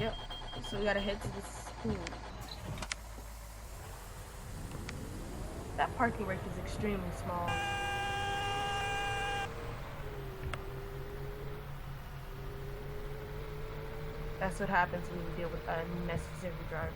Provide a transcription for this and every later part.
Yep. So we gotta head to the school. That parking brake is extremely small. That's what happens when you deal with unnecessary drivers.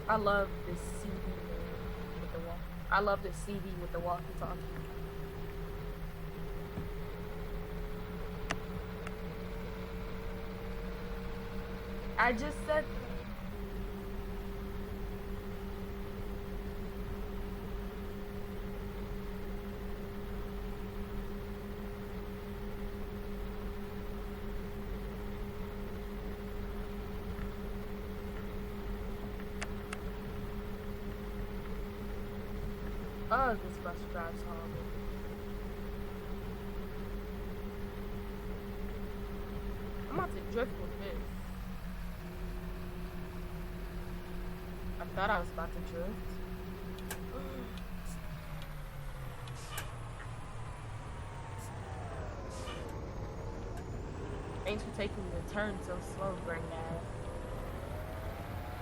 I love this CD with the walk. I love this CD with the walkie-talkie. I just said. Oh, this bus drives horrible. I'm about to drift with this. I thought I was about to drift. Thanks for taking the turn so slow, Granddad.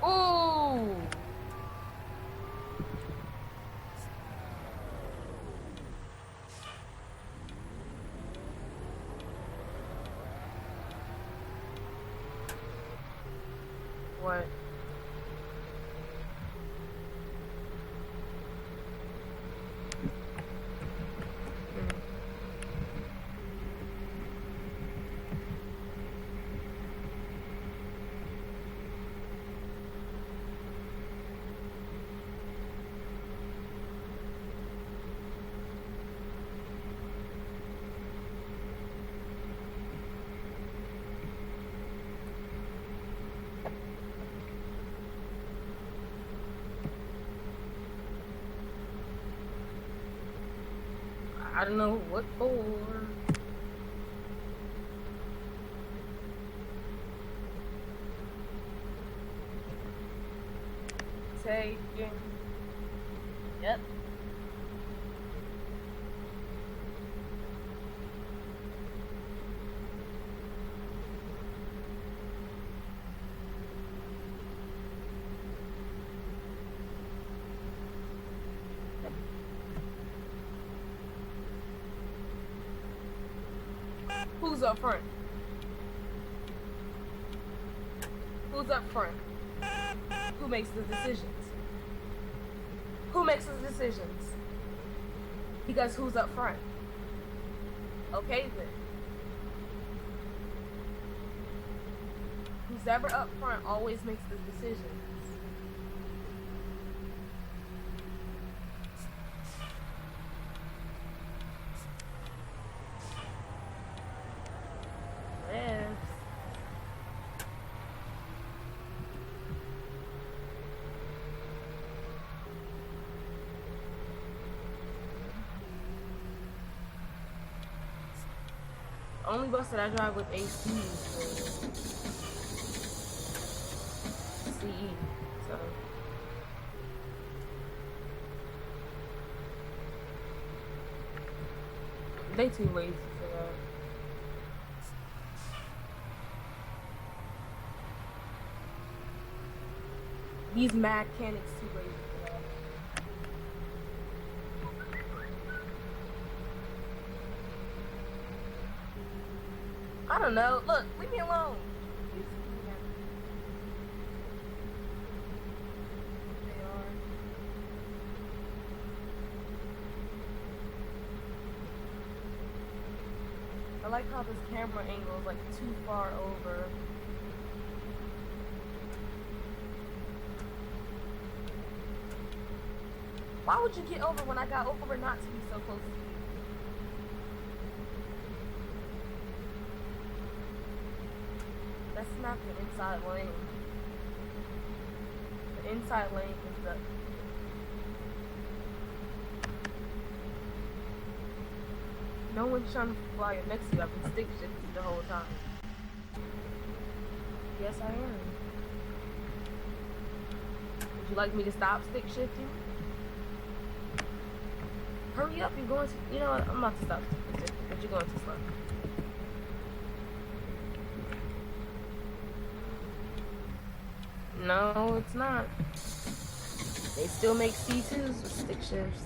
Ooh! What? I don't know what for. Taking. Yep. Who's up front? Who's up front? Who makes the decisions? Who makes the decisions? Because who's up front? Okay then. Who's ever up front always makes the decisions. Only bus that I drive with AC is the CE, so they too lazy for that. These mechanics too lazy for that. I don't know. Look, leave me alone. They are. I like how this camera angle is like too far over. Why would you get over when I got over not to be so close to you? That's not the inside lane. The inside lane is the... No one's trying to fly up next to you. I've been stick shifting the whole time. Yes, I am. Would you like me to stop stick shifting? Hurry up, you're going to... You know what? I'm about to stop stick shifting, but you're going too slow. No, it's not. They still make C2s with stick shifts.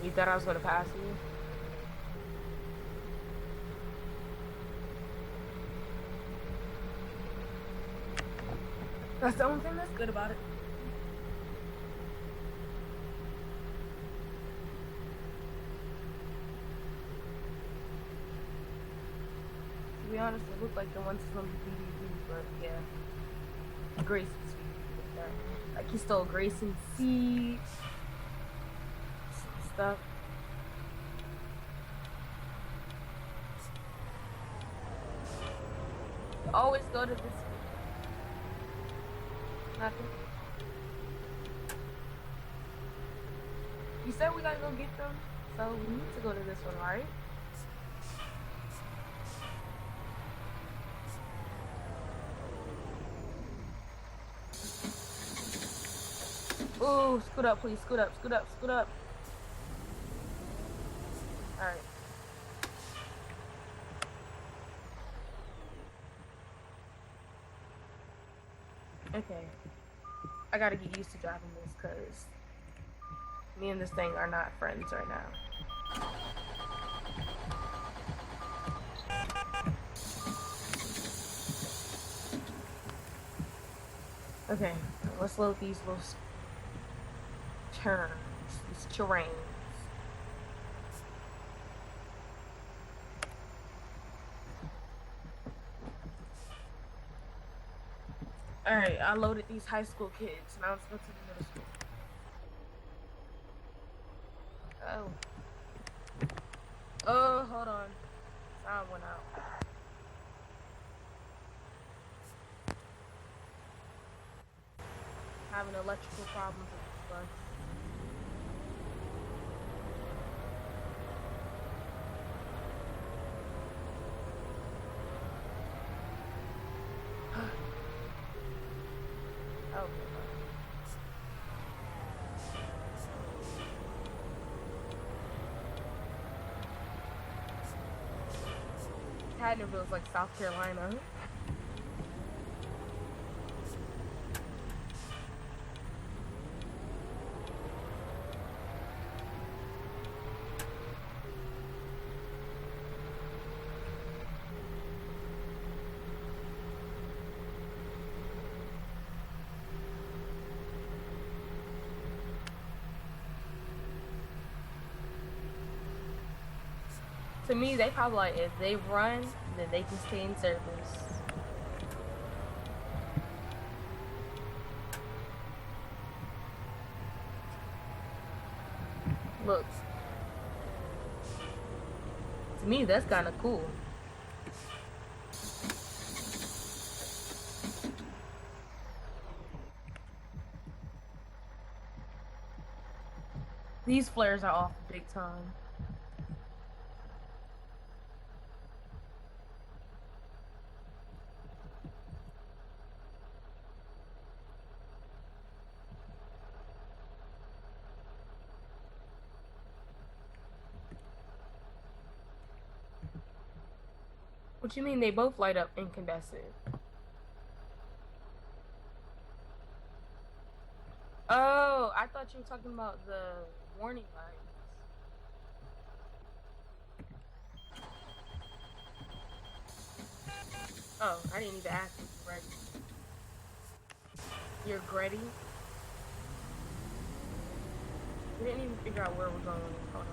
You thought I was gonna pass you? That's the only thing that's good about it. To be honest, it looked like the ones from the DVD, but yeah. Grayson's with that. Like he stole Grayson's seeds, stuff. Always go to this. Nothing. You said we gotta go get them, so we need to go to this one, right? Ooh, scoot up, please. Scoot up, scoot up, scoot up. Alright. Okay. I gotta get used to driving this because me and this thing are not friends right now. Okay, let's load these little turns, these terrains. Alright, I loaded these high school kids. Now let's go to the middle school. Oh. Oh, hold on. Sound went out. Having electrical problems with this bus. Oh, Haddonville's like South Carolina. To me, they probably like if they run, then they can stay in service. Look, to me, that's kind of cool. These flares are off big time. What you mean they both light up incandescent? Oh, I thought you were talking about the warning lights. Oh, I didn't even ask if you're ready. You're ready? We didn't even figure out where we're going. Hold on.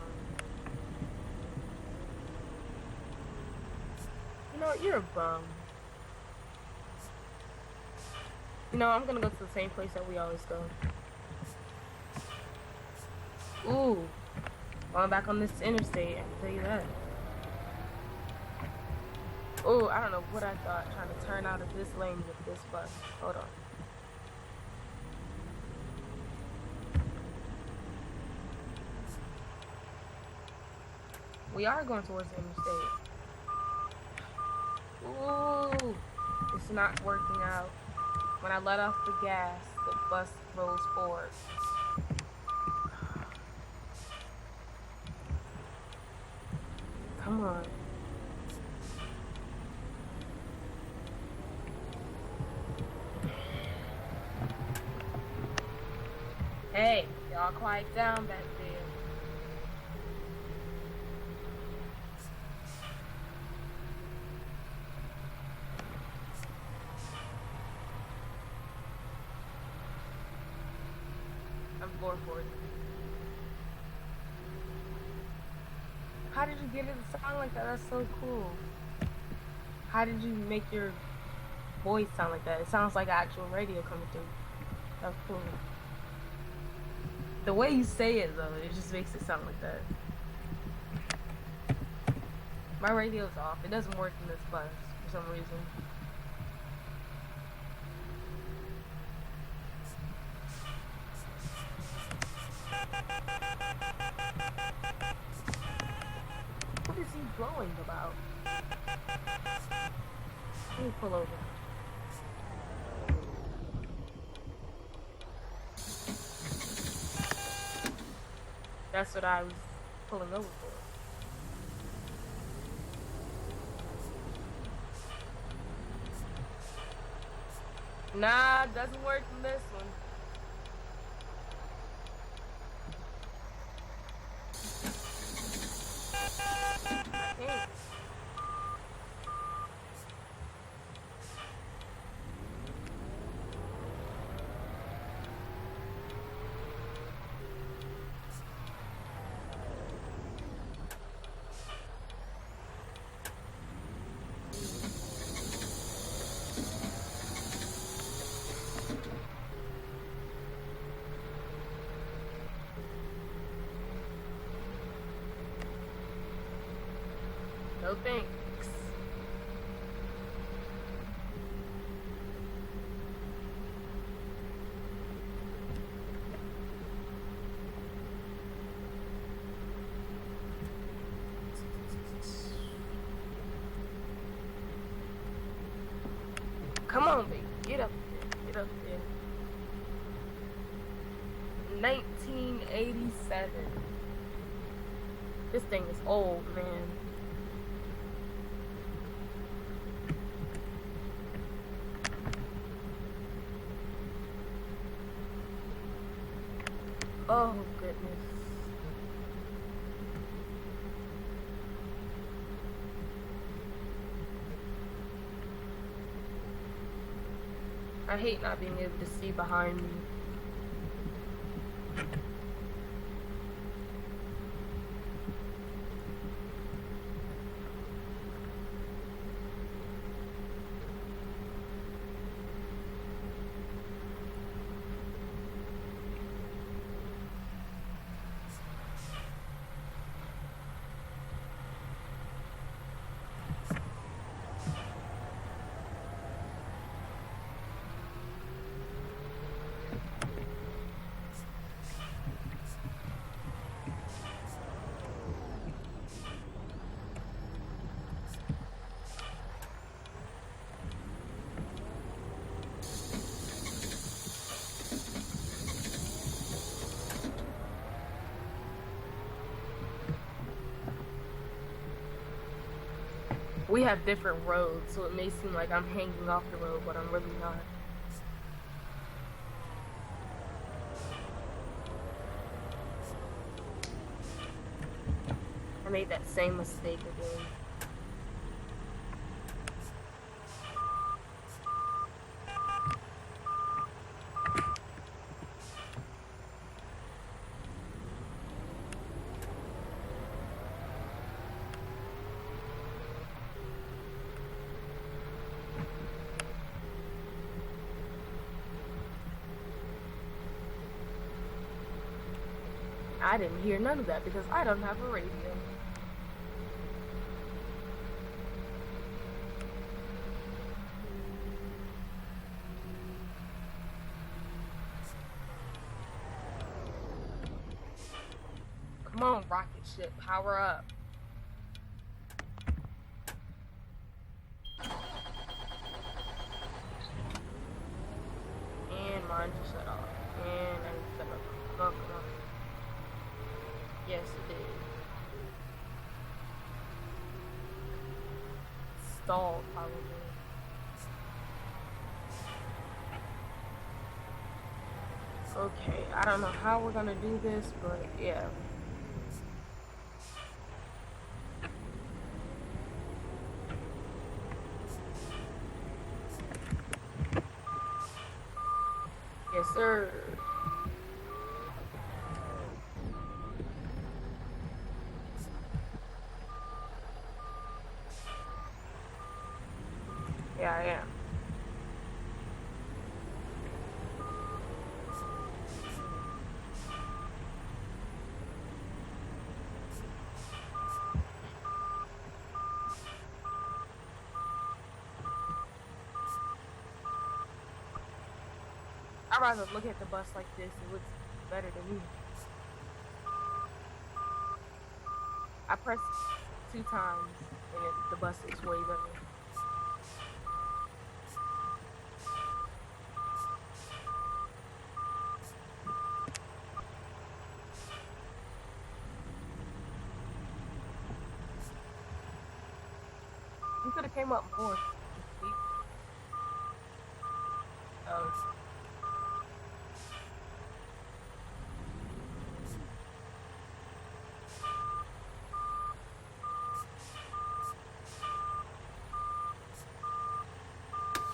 You know, you're a bum. You know, I'm gonna go to the same place that we always go. Ooh. Going back on this interstate, I can tell you that. Ooh, I don't know what I thought trying to turn out of this lane with this bus. Hold on. We are going towards the interstate. Ooh, it's not working out. When I let off the gas, the bus rolls forward. Come on. on. Hey, y'all quiet down back there. I'm floor for it. How did you get it to sound like that? That's so cool. How did you make your voice sound like that? It sounds like actual radio coming through. That's cool. The way you say it though, it just makes it sound like that. My radio's off. It doesn't work in this bus for some reason. What is he blowing about? Let me pull over. That's what I was pulling over for. Nah, it doesn't work in this one. I can't. No thanks. Come on, baby. Get up there. Get up there. 1987. This thing is old, man. Oh, goodness. I hate not being able to see behind me. We have different roads, so it may seem like I'm hanging off the road, but I'm really not. I made that same mistake again. I didn't hear none of that because I don't have a radio. Come on, rocket ship, power up. And mine just shut off. And I need to set up. Come on, come on. Yes, it did. stalled probably. Okay, I don't know how we're gonna do this, but yeah. Yes, sir. Yeah, I am. I'd rather look at the bus like this. It looks better to me. I pressed 2 times and the bus looks way better. You could have came up more. Um,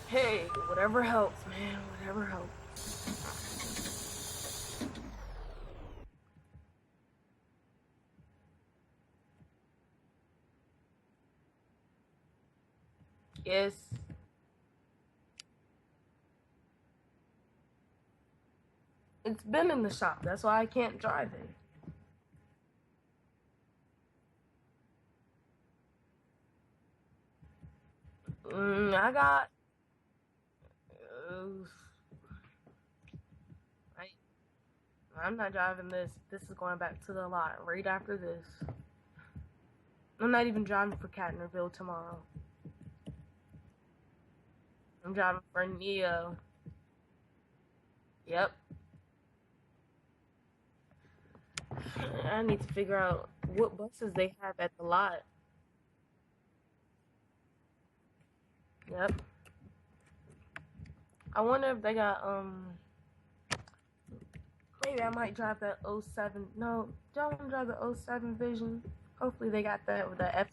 hey, whatever helps, man. Whatever helps. Yes. It's been in the shop. That's why I can't drive it. I got. Uh, I, I'm not driving this. This is going back to the lot right after this. I'm not even driving for Catnerville tomorrow. I'm driving for Neo. Yep. I need to figure out what buses they have at the lot. Yep. I wonder if they got maybe I might drive that '07. No, don't want to drive the '07 Vision. Hopefully they got that with the Fs.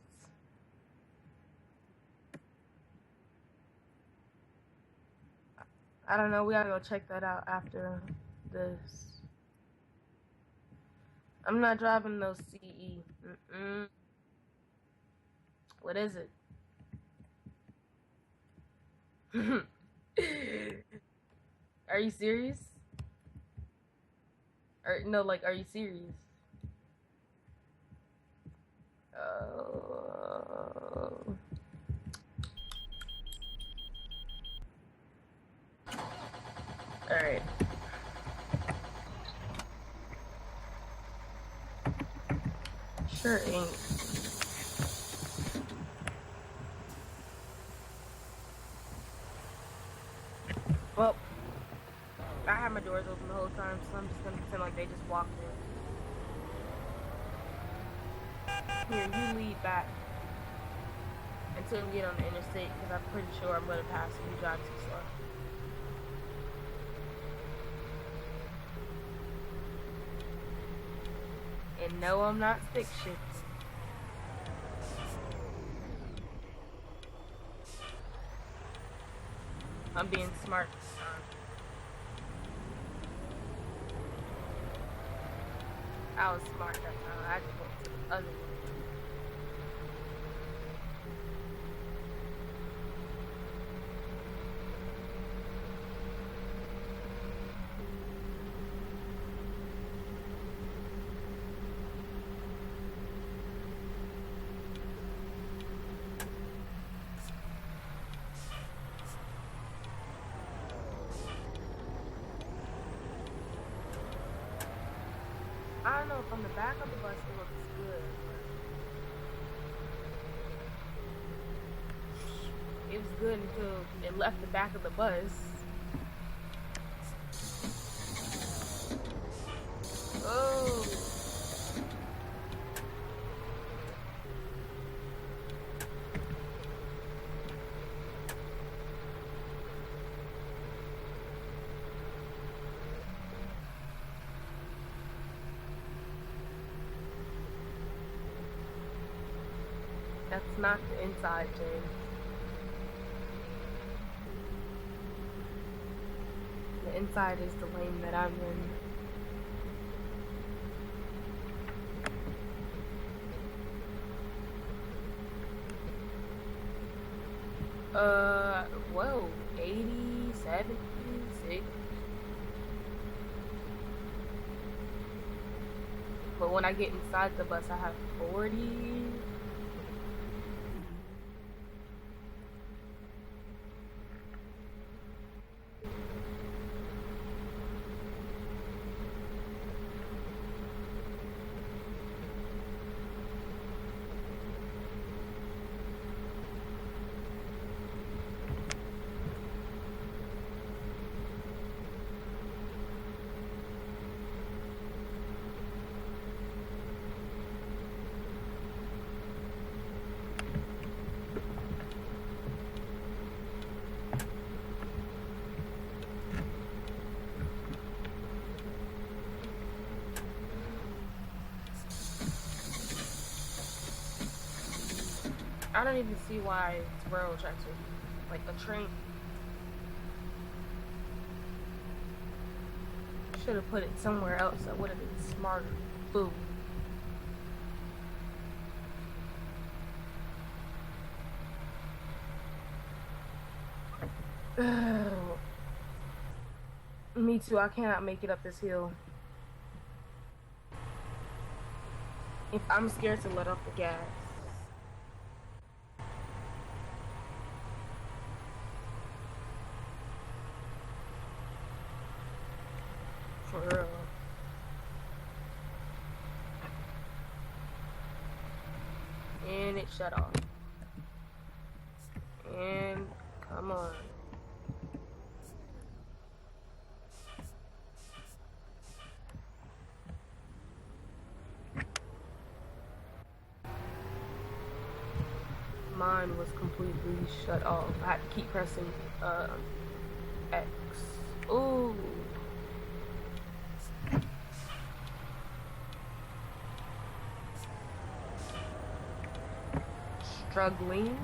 I don't know. We gotta go check that out after this. I'm not driving no CE. What is it? Are you serious? Or no, like, are you serious? Oh. All right. Sure ain't. Well, I had my doors open the whole time, so I'm just gonna pretend like they just walked in. Here, you lead back until we get on the interstate, because I'm pretty sure I'm gonna pass if you drive too slow. And no, I'm not stick shifting. I'm being smart this time. I was smart that time. I just went to the other one. I don't know, from the back of the bus it looks good. It was good until it left the back of the bus. Oh. That's not the inside, James. The inside is the lane that I'm in. Whoa, 80, 70, 60. But when I get inside the bus, I have 40. I don't even see why it's railroad tracks are like a train. Should have put it somewhere else. That would have been smarter. Boom. Me too. I cannot make it up this hill. If I'm scared to let off the gas. For real. And it shut off. And come on. Mine was completely shut off. I had to keep pressing X. Ooh. Struggling.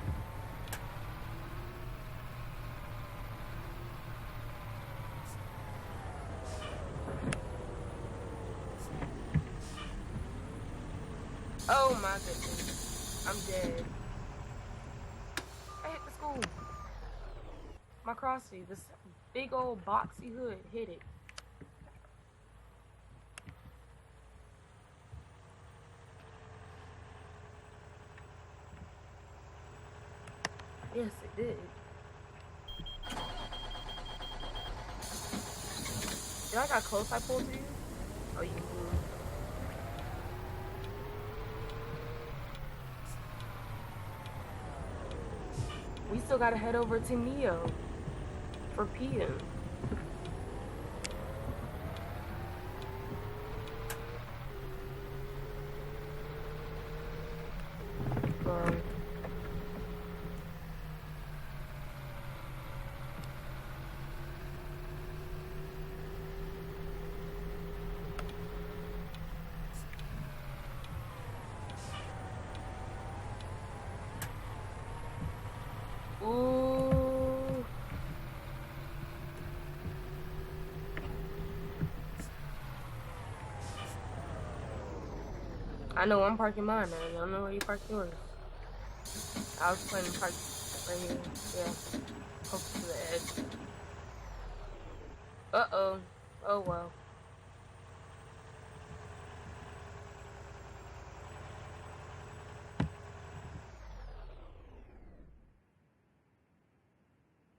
Oh my goodness. I'm dead. I hit the school. My crossy, this big old boxy hood hit it. Yes, it did. Did I got close I pulled to you? Oh, you blew. We still gotta head over to Neo for PM. Ooh. I know I'm parking mine now. I don't know where you park yours. I was planning to park right here. Yeah. Close to the edge. Uh-oh. Oh, well.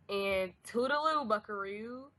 And toodaloo, buckaroo.